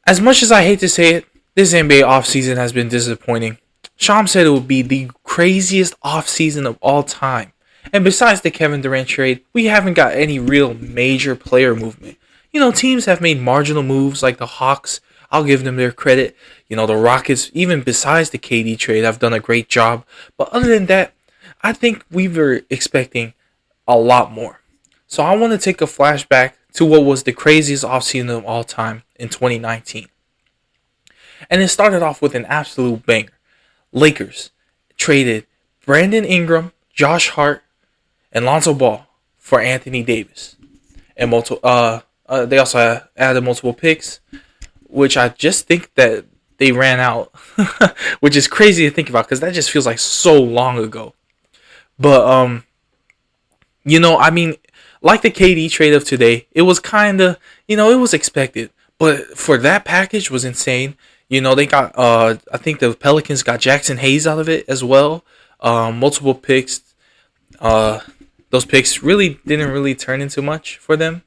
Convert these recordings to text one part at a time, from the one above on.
As much as I hate to say it, this NBA offseason has been disappointing. Sham said it would be the craziest offseason of all time. And besides the Kevin Durant trade, we haven't got any real major player movement. Teams have made marginal moves like the Hawks. I'll give them their credit. The Rockets, even besides the KD trade, have done a great job. But other than that, I think we were expecting a lot more. So I want to take a flashback to what was the craziest offseason of all time in 2019. And it started off with an absolute banger. Lakers traded Brandon Ingram, Josh Hart, and Lonzo Ball for Anthony Davis. And they also added multiple picks, which I just think that they ran out, which is crazy to think about because that just feels like so long ago. But I mean, like the KD trade of today, it was kind of, it was expected. But for that package was insane. They got, I think the Pelicans got Jackson Hayes out of it as well. Multiple picks. Those picks really didn't really turn into much for them.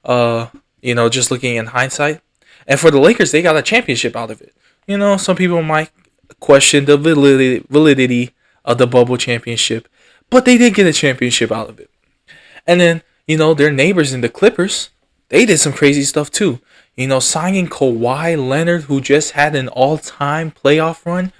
Just looking in hindsight. And for the Lakers, they got a championship out of it. Some people might question the validity of the bubble championship, but they did get a championship out of it. And then, their neighbors in the Clippers, they did some crazy stuff too. Signing Kawhi Leonard, who just had an all-time playoff run.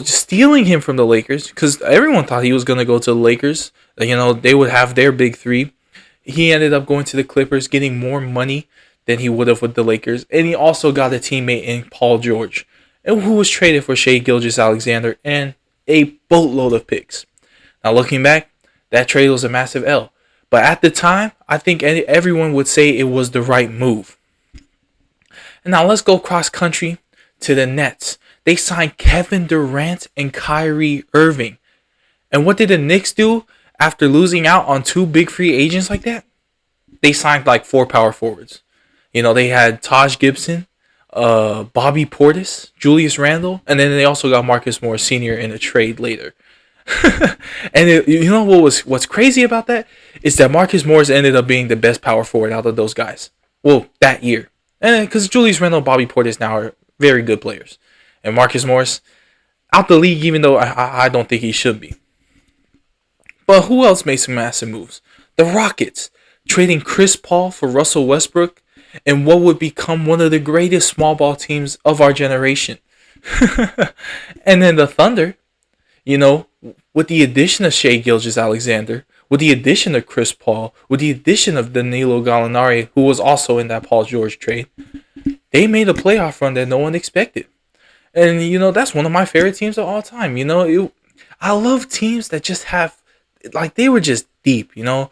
Stealing him from the Lakers, because everyone thought he was going to go to the Lakers. They would have their big three. He ended up going to the Clippers, getting more money than he would have with the Lakers. And he also got a teammate in Paul George, who was traded for Shai Gilgeous-Alexander and a boatload of picks. Now, looking back, that trade was a massive L. But at the time, I think everyone would say it was the right move. And now let's go cross country to the Nets. They signed Kevin Durant and Kyrie Irving. And what did the Knicks do after losing out on two big free agents like that? They signed like 4 power forwards. They had Taj Gibson, Bobby Portis, Julius Randle, and then they also got Marcus Morris Sr. in a trade later. And what's crazy about that is that Marcus Morris ended up being the best power forward out of those guys. Well, that year. And because Julius Randle and Bobby Portis now are very good players. And Marcus Morris, out the league, even though I don't think he should be. But who else made some massive moves? The Rockets, trading Chris Paul for Russell Westbrook and what would become one of the greatest small ball teams of our generation. And then the Thunder, with the addition of Shai Gilgeous-Alexander, with the addition of Chris Paul, with the addition of Danilo Gallinari, who was also in that Paul George trade, they made a playoff run that no one expected. And, that's one of my favorite teams of all time. I love teams that just have, like, they were just deep, 1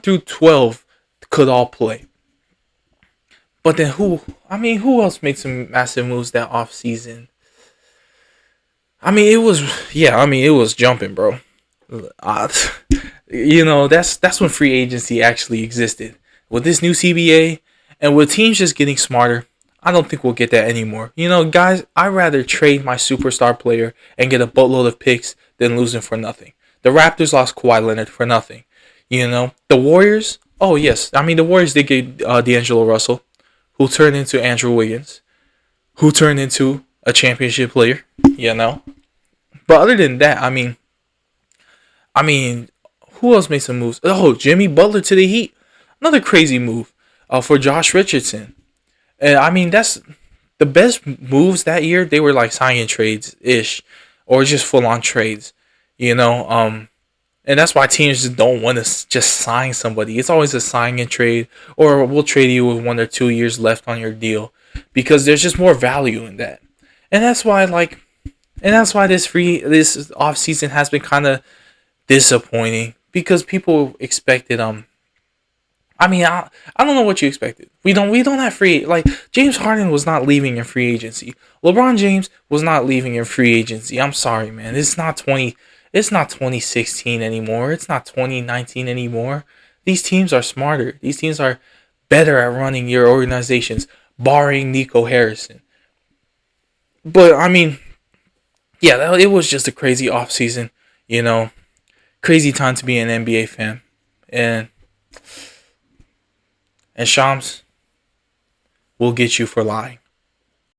through 12 could all play. But then who else made some massive moves that offseason? It was jumping, bro. That's when free agency actually existed. With this new CBA and with teams just getting smarter, I don't think we'll get that anymore. Guys, I'd rather trade my superstar player and get a boatload of picks than losing for nothing. The Raptors lost Kawhi Leonard for nothing. The Warriors, oh yes, the Warriors did get D'Angelo Russell, who turned into Andrew Wiggins, who turned into a championship player, But other than that, who else made some moves? Oh, Jimmy Butler to the Heat. Another crazy move for Josh Richardson. And that's the best moves that year. They were like sign-in trades-ish or just full-on trades, And that's why teams just don't want to just sign somebody. It's always a sign-in trade or we'll trade you with 1 or 2 years left on your deal because there's just more value in that. And that's why this offseason has been kind of disappointing because people expected I don't know what you expected. We don't have free, like, James Harden was not leaving in free agency. LeBron James was not leaving in free agency. I'm sorry, man. It's not 2016 anymore. It's not 2019 anymore. These teams are smarter. These teams are better at running your organizations, barring Nico Harrison. But it was just a crazy offseason, crazy time to be an NBA fan. And Shams, will get you for lying.